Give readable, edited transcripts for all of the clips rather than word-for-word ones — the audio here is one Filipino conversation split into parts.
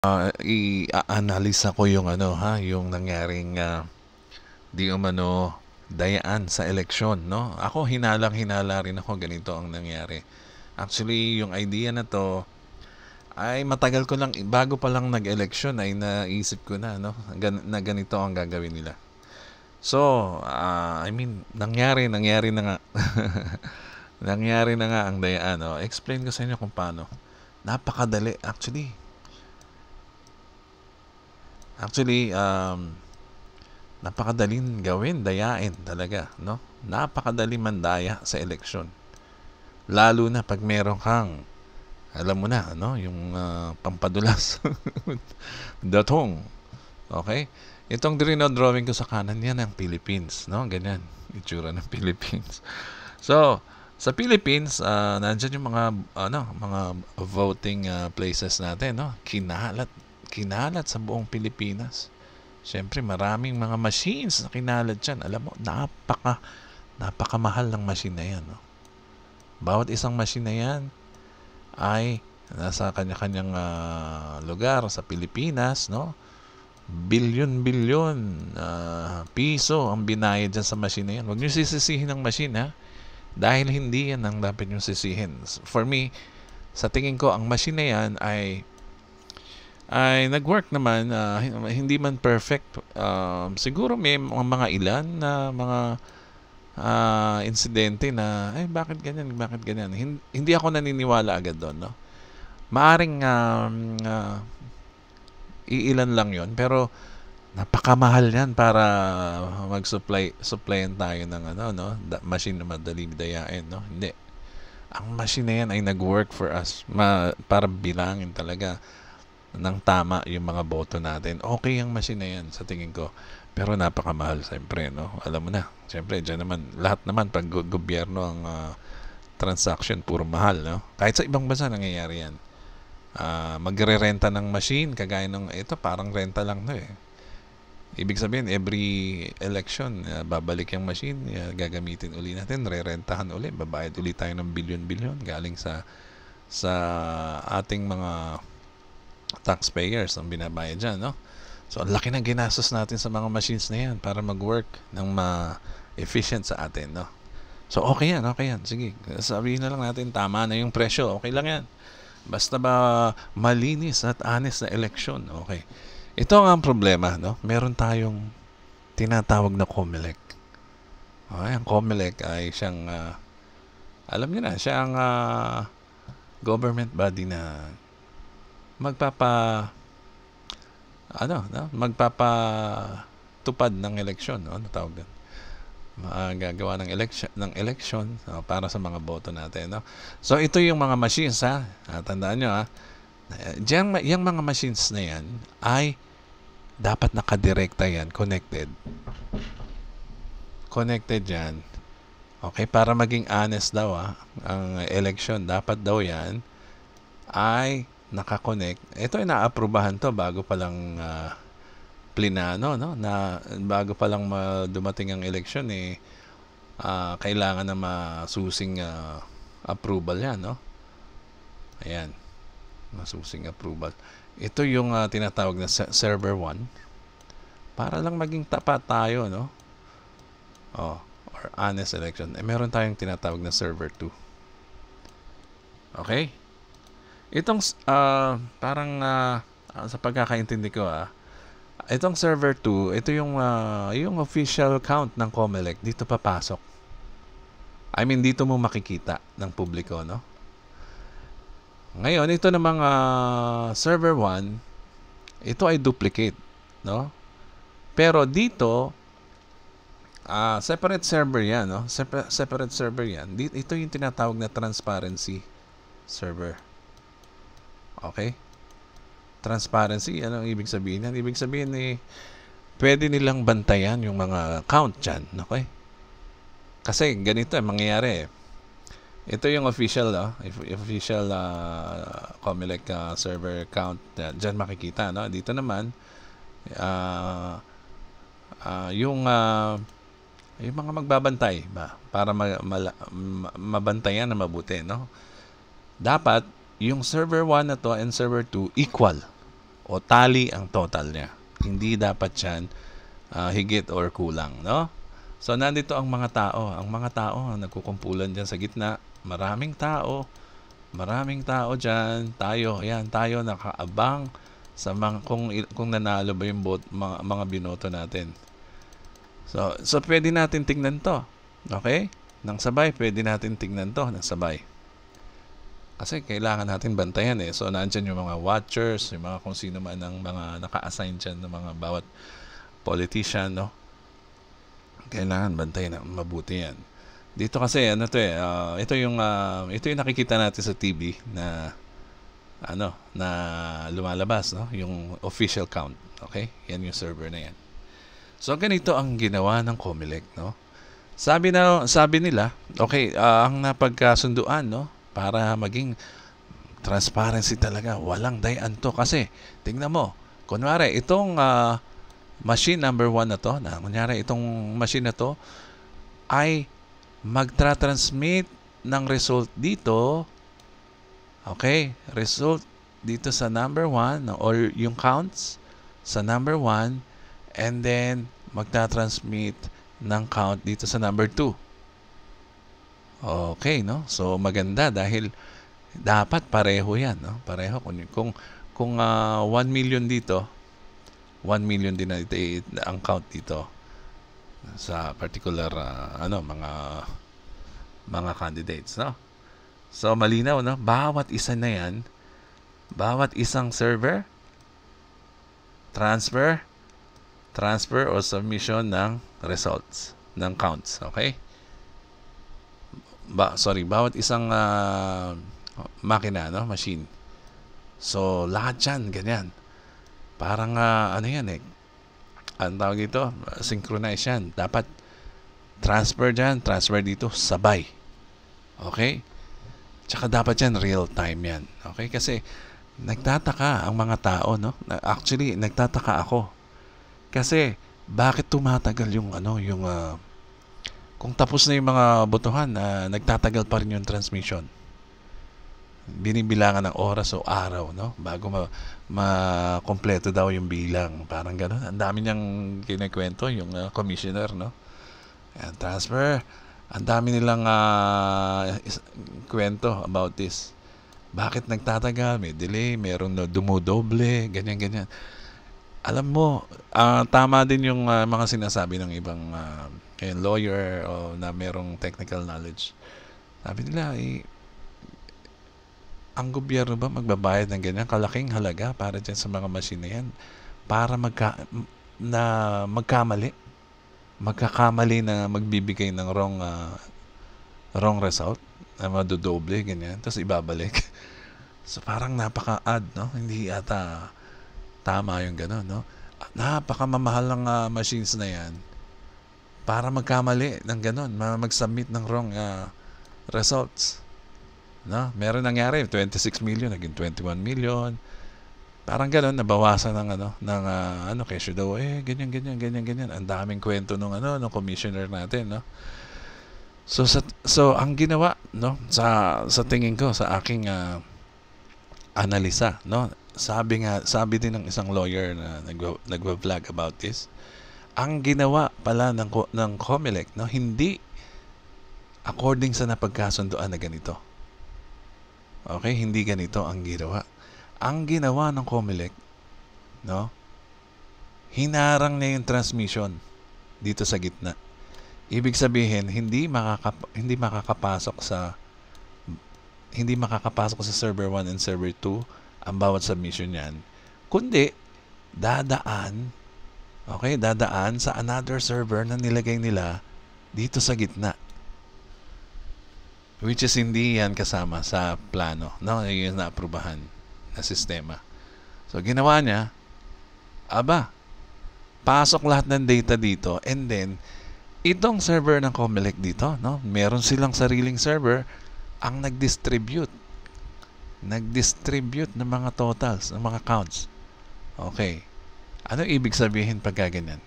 I-analisa ko yung yung nangyaring di umano dayaan sa eleksyon, no? Ako hinalang-hinala rin ako ganito ang nangyari. Actually, yung idea na to ay matagal ko lang bago pa lang nag-eleksyon ay naisip ko na na ganito ang gagawin nila. So, I mean, nangyari na nga. Nangyari na nga ang dayaan, no? Explain ko sa inyo kung paano. Napakadali actually napakadaling gawin, dayain talaga, no? Napakadali mandaya sa eleksyon. Lalo na pag meron kang, alam mo na, yung pampadulas. Datong. Okay? Itong drawing ko sa kanan, yan ang Philippines, no? Ganyan, itsura ng Philippines. So, sa Philippines, nandiyan yung mga voting places natin, no? Kinalat sa buong Pilipinas. Siyempre, maraming mga machines na kinalad dyan. Alam mo, napakamahal ng machine na yan. No? Bawat isang machine na yan ay nasa kanya-kanyang lugar sa Pilipinas. No? Bilyon-bilyon piso ang binayad dyan sa machine na yan. Huwag nyo sisisihin ng machine, ha? Dahil hindi yan ang dapat nyo sisihin. For me, sa tingin ko, ang machine na yan ay nag-work naman, hindi man perfect. Siguro may mga ilan na mga insidente na bakit ganyan. Hindi ako naniniwala agad doon, no? Maaring iilan lang yon, pero napakamahal yan para supplyan tayo ng machine na madaling dayain, no? Hindi. Ang machine na yan ay nag-work for us para bilangin talaga ng tama yung mga boto natin. Okay ang machine na yan sa tingin ko. Pero napakamahal siyempre, no? Alam mo na, siyempre, dyan naman, lahat naman pag gobyerno ang transaction, puro mahal, no? Kahit sa ibang bansa nangyayari yan. Magre-renta ng machine, kagaya ng, ito parang renta lang to eh. Ibig sabihin, every election, babalik yung machine, gagamitin uli natin, re-rentahan uli, babayad uli tayo ng bilyon-bilyon galing sa ating mga taxpayers ang binabayad dyan, no? So, ang laki ng ginastos natin sa mga machines na yan para mag-work ng ma-efficient sa atin, no? So, okay yan. Sige, sabihin na lang natin, tama na yung presyo. Okay lang yan. Basta ba malinis at honest na eleksyon, okay. Ito ang problema, no? Meron tayong tinatawag na COMELEC. Okay, ang COMELEC ay siyang, alam niyo na, siya ang government body na magpapatupad ng eleksyon, no? Ano tawag doon? Gagawa ng election para sa mga boto natin, no? So ito yung mga machines, ha. Tandaan nyo, ha. Yung mga machines na yan ay dapat nakadirekta yan, connected yan. Okay, para maging honest daw, ang election dapat daw yan ay nakakonect. Ito ay naaprubahan to bago pa lang plinano, no? Na bago pa lang dumating ang election kailangan na masusing approval yan, no? Ayan. Masusing approval. Ito yung tinatawag na server 1 para lang maging tapat tayo, no? Or honest election. Meron tayong tinatawag na server 2. Okay? Itong parang sa pagkakaintindi ko itong server 2, ito yung official count ng COMELEC dito papasok. I mean dito mo makikita ng publiko, no? Ngayon ito namang server 1, ito ay duplicate, no? Pero dito separate server yan, no? Separate server yan. Ito yung tinatawag na transparency server. Okay? Transparency, anong ibig sabihin yan? Ibig sabihin pwede nilang bantayan yung mga count dyan. Okay? Kasi ganito mangyayari. Ito yung official, official COMELEC server count. Dyan makikita, no? Dito naman, yung mga magbabantay ba? Para mabantayan na mabuti, no? Dapat yung server 1 na to and server 2 equal. o tali ang total niya. Hindi dapat yan higit or kulang, no? So, nandito ang mga tao. Ang mga tao nagkukumpulan dyan sa gitna. Maraming tao dyan. Tayo, ayan, tayo nakaabang sa mga, kung nanalo ba yung mga binoto natin. So pwede natin tingnan to. Okay? Nang sabay, pwede natin tingnan to ng sabay. Kasi kailangan natin bantayan eh. So, nandyan yung mga watchers, yung mga kung sino man ang mga naka-assign dyan ng mga bawat politician, no? Kailangan bantayan na mabuti yan. Dito kasi, ano to eh, ito yung nakikita natin sa TV na, na lumalabas, no? Yung official count. Okay? Yan yung server na yan. So, ganito ang ginawa ng COMELEC, no? Sabi nila, okay, ang napagkasunduan, no? Para maging transparency talaga. Walang dayan to. Kasi, tingnan mo, kunwari, itong machine number 1 na to, kunyari, itong machine na to, ay magtra-transmit ng result dito. Okay? Result dito sa number 1, or yung counts sa number 1, and then, magta-transmit ng count dito sa number 2. Okay, no? So, maganda dahil dapat pareho yan, no? Pareho. Kung 1 million dito, 1 million din na ang count dito sa particular, mga candidates, no? So, malinaw, no? Bawat isa na yan, bawat isang server, transfer o submission ng results, ng counts, okay? Bawat isang makina, no? Machine. So, lahat yan, ganyan. Parang, yan eh. Ang tawag dito, synchronize yan. Dapat transfer dyan, transfer dito, sabay. Okay? Tsaka dapat yan, real time yan. Okay? Kasi, nagtataka ang mga tao, no? Actually, nagtataka ako. Kasi, bakit tumatagal yung, kung tapos na yung mga botohan, nagtatagal pa rin yung transmission. Binibilangan ng oras o araw, no? Bago ma-kompleto daw yung bilang. Parang gano'n. Ang dami niyang kinikwento, yung commissioner, no? Ayan, transfer. Ang dami nilang kwento about this. Bakit nagtatagal? May delay, meron na dumudoble, ganyan-ganyan. Alam mo, tama din yung mga sinasabi ng ibang lawyer o na merong technical knowledge. Sabi nila, ang gobyerno ba magbabayad ng ganyan kalaking halaga para dyan sa mga machine na yan para magkakamali na magbibigay ng wrong result na madodoble, ganyan, tapos ibabalik. So parang napaka-odd, no? Hindi ata tama yung gano'n, no? Napakamamahal ng machines na yan para magkamali ng gano'n, mag-submit ng wrong results. No? Meron nangyari, 26 million, naging 21 million. Parang gano'n, nabawasan ng kesyo daw, ganyan. Ang daming kwento nung commissioner natin, no? So ang ginawa, no, sa tingin ko, sa aking analisa, no? Sabi din ng isang lawyer na nagwa-vlog about this. Ang ginawa pala ng COMELEC, no, hindi according sa napagkasunduan na ganito. Okay, hindi ganito ang ginawa. Ang ginawa ng COMELEC, no, hinarang niya yung transmission dito sa gitna. Ibig sabihin, hindi makakapasok sa server 1 and server 2 ang bawat submission niyan, kundi dadaan sa another server na nilagay nila dito sa gitna. Which is hindi yan kasama sa plano, no? Yung naaprubahan na sistema. So, ginawa niya, pasok lahat ng data dito, and then, itong server ng COMELEC dito, no? Meron silang sariling server ang nag-distribute ng mga totals, ng mga counts. Okay. Ano ibig sabihin pag ganyan?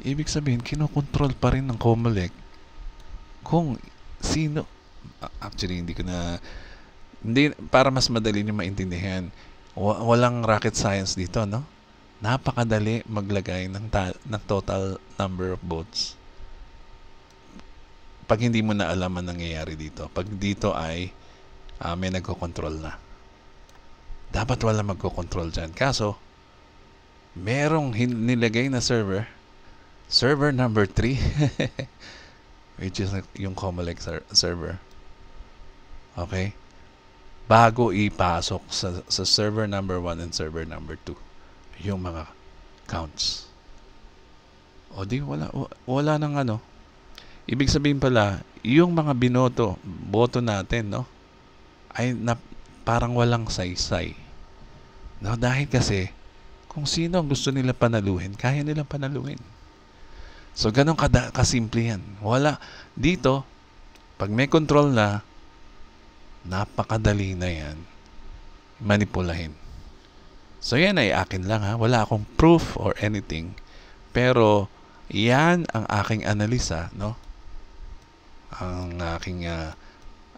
Ibig sabihin, kinokontrol pa rin ng COMELEC kung sino. Actually, hindi, para mas madali niyo maintindihan, Walang rocket science dito, no? Napakadali maglagay ng total number of votes. Pag hindi mo na alam ang nangyayari dito. Pag dito ay may nagko-control na. Dapat wala magko-control dyan. Kaso, merong nilagay na server number 3, which is yung Comelec server. Okay? Bago ipasok sa server number 1 and server number 2 yung mga counts. O di wala nang ano. Ibig sabihin pala, yung mga boto natin, no, ay parang walang saysay. No, dahil kasi kung sino ang gusto nila panaluhin, kaya nilang panaluhin. So ganun kasimple yan. Wala dito, pag may control na, napakadali na yan manipulahin. So yan ay akin lang, ha. Wala akong proof or anything. Pero yan ang aking analisa, no? Ang aking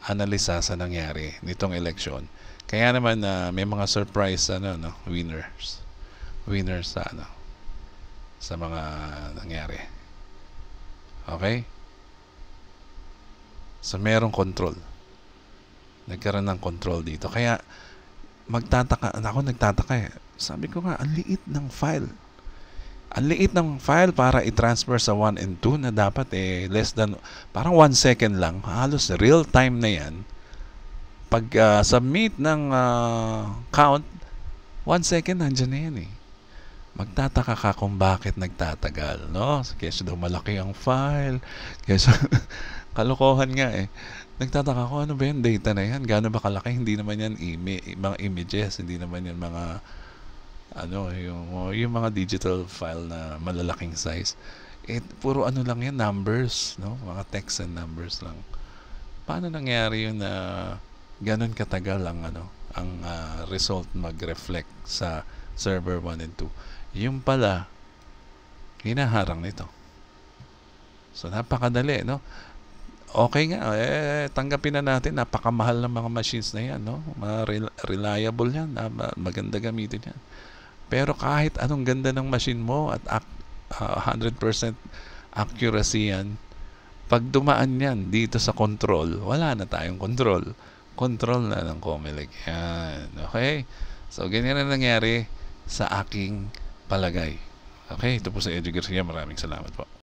analisa sa nangyari nitong eleksyon. Kaya naman may mga surprise winners sa mga nangyari. Okay? So merong control. Nagkaroon ng control dito. Kaya nagtataka eh. Sabi ko nga, ang liit ng file. Ang liit ng file para i-transfer sa 1 and 2 na dapat less than, parang 1 second lang. Halos real time na yan. Pag submit ng count, 1 second nandiyan na yan eh. Magtataka ka kung bakit nagtatagal, no? Kesa daw malaki ang file. Kesa kalokohan nga eh. Nagtataka ko, ano ba yung data na yan? Gaano ba kalaki? Hindi naman yan mga images, hindi naman yan mga yung mga digital file na malalaking size. Puro lang yan, numbers, no? Mga text and numbers lang. Paano nangyari yun na ganun katagal ang result mag-reflect sa server 1 and 2? Yung pala hinaharang nito. So napakadali, no? Okay nga, tanggapin na natin, napakamahal ng mga machines na yan, no? Reliable yan, maganda gamitin yan. Pero kahit anong ganda ng machine mo at 100% accuracy yan, pag dumaan yan dito sa control, wala na tayong control. Control na ng Comelec yan. Okay? So, ganyan na nangyari sa aking palagay. Okay? Ito po sa Edu Garcia. Maraming salamat po.